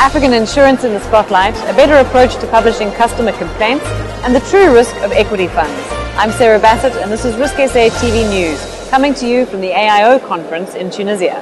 African insurance in the spotlight, a better approach to publishing customer complaints, and the true risk of equity funds. I'm Sarah Bassett, and this is RISKSA TV News, coming to you from the AIO Conference in Tunisia.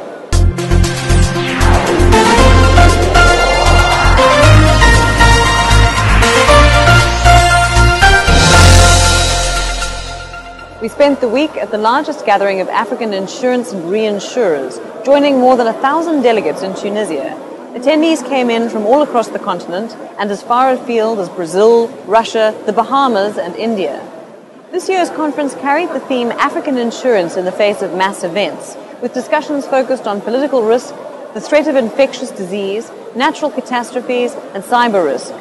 We spent the week at the largest gathering of African insurance and reinsurers, joining more than 1,000 delegates in Tunisia. Attendees came in from all across the continent and as far afield as Brazil, Russia, the Bahamas and India. This year's conference carried the theme African Insurance in the Face of Mass Events, with discussions focused on political risk, the threat of infectious disease, natural catastrophes and cyber risk.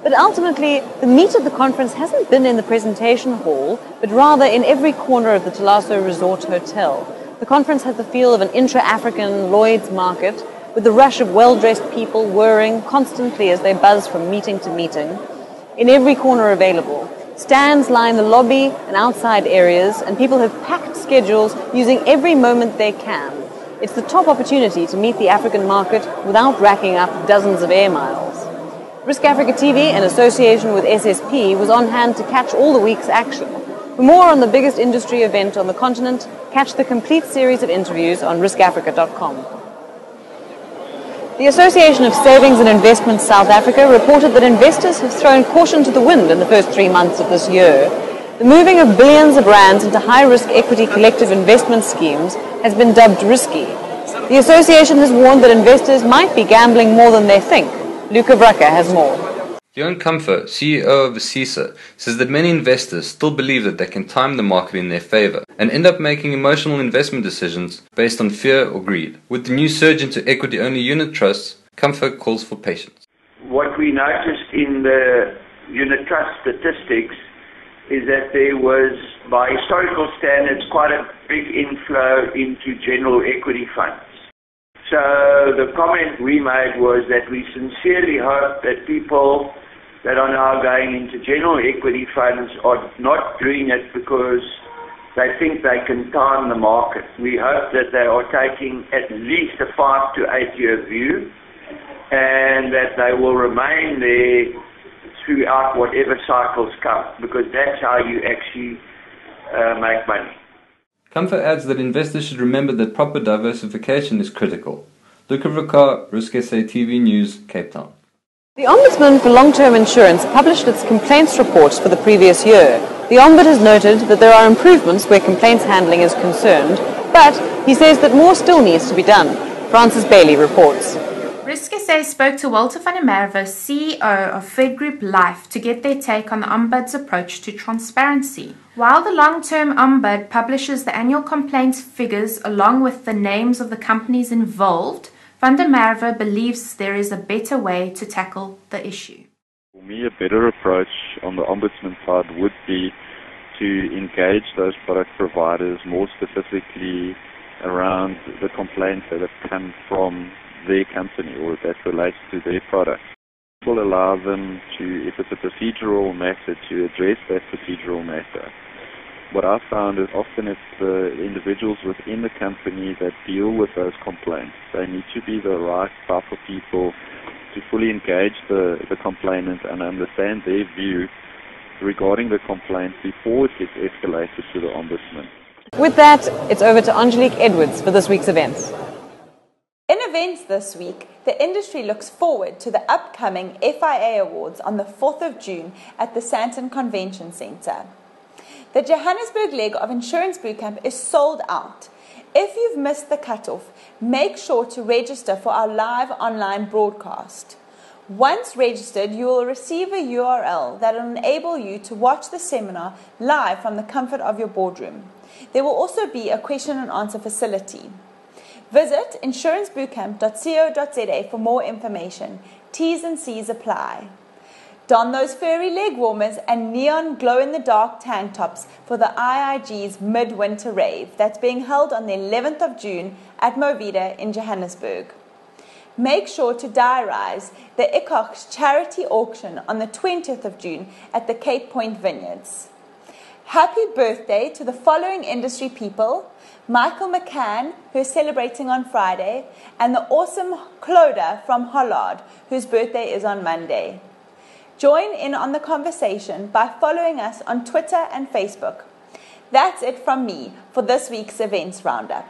But ultimately, the meat of the conference hasn't been in the presentation hall, but rather in every corner of the Talasso Resort Hotel. The conference had the feel of an intra-African Lloyd's market, with the rush of well-dressed people whirring constantly as they buzz from meeting to meeting. In every corner available, stands line the lobby and outside areas, and people have packed schedules using every moment they can. It's the top opportunity to meet the African market without racking up dozens of air miles. Risk Africa TV, in association with SSP, was on hand to catch all the week's action. For more on the biggest industry event on the continent, catch the complete series of interviews on riskafrica.com. The Association of Savings and Investments South Africa reported that investors have thrown caution to the wind in the first 3 months of this year. The moving of billions of rands into high-risk equity collective investment schemes has been dubbed risky. The association has warned that investors might be gambling more than they think. Luca Bracca has more. Leon Campher, CEO of ASISA, says that many investors still believe that they can time the market in their favor and end up making emotional investment decisions based on fear or greed. With the new surge into equity-only unit trusts, Campher calls for patience. What we noticed in the unit trust statistics is that there was, by historical standards, quite a big inflow into general equity funds. So the comment we made was that we sincerely hope that people that are now going into general equity funds are not doing it because they think they can time the market. We hope that they are taking at least a 5 to 8 year view and that they will remain there throughout whatever cycles come, because that's how you actually make money. Campher adds that investors should remember that proper diversification is critical. Luca Bracca, RISKSA TV News, Cape Town. The Ombudsman for Long-Term Insurance published its complaints reports for the previous year. The Ombud has noted that there are improvements where complaints handling is concerned, but he says that more still needs to be done. Francis Bailey reports. RISKSA spoke to Walter van der Merwe, CEO of FedGroup Life, to get their take on the Ombud's approach to transparency. While the long-term Ombud publishes the annual complaints figures along with the names of the companies involved, van der Merwe believes there is a better way to tackle the issue. For me, a better approach on the Ombudsman side would be to engage those product providers more specifically around the complaints that have come from their company or that relates to their products. It will allow them to, if it's a procedural matter, to address that procedural matter. What I've found is often it's the individuals within the company that deal with those complaints. They need to be the right type of people to fully engage the complainant and understand their view regarding the complaint before it gets escalated to the Ombudsman. With that, it's over to Ange Edwards for this week's events. In events this week, the industry looks forward to the upcoming FIA Awards on the 4th of June at the Sandton Convention Centre. The Johannesburg leg of Insurance Bootcamp is sold out. If you've missed the cutoff, make sure to register for our live online broadcast. Once registered, you will receive a URL that will enable you to watch the seminar live from the comfort of your boardroom. There will also be a question and answer facility. Visit insurancebootcamp.co.za for more information. T's and C's apply. Don those furry leg warmers and neon glow-in-the-dark tank tops for the IIG's Midwinter Rave that's being held on the 11th of June at Movida in Johannesburg. Make sure to diarise the ICOX charity auction on the 20th of June at the Cape Point Vineyards. Happy birthday to the following industry people: Michael McCann, who's celebrating on Friday, and the awesome Cloda from Hollard, whose birthday is on Monday. Join in on the conversation by following us on Twitter and Facebook. That's it from me for this week's Events Roundup.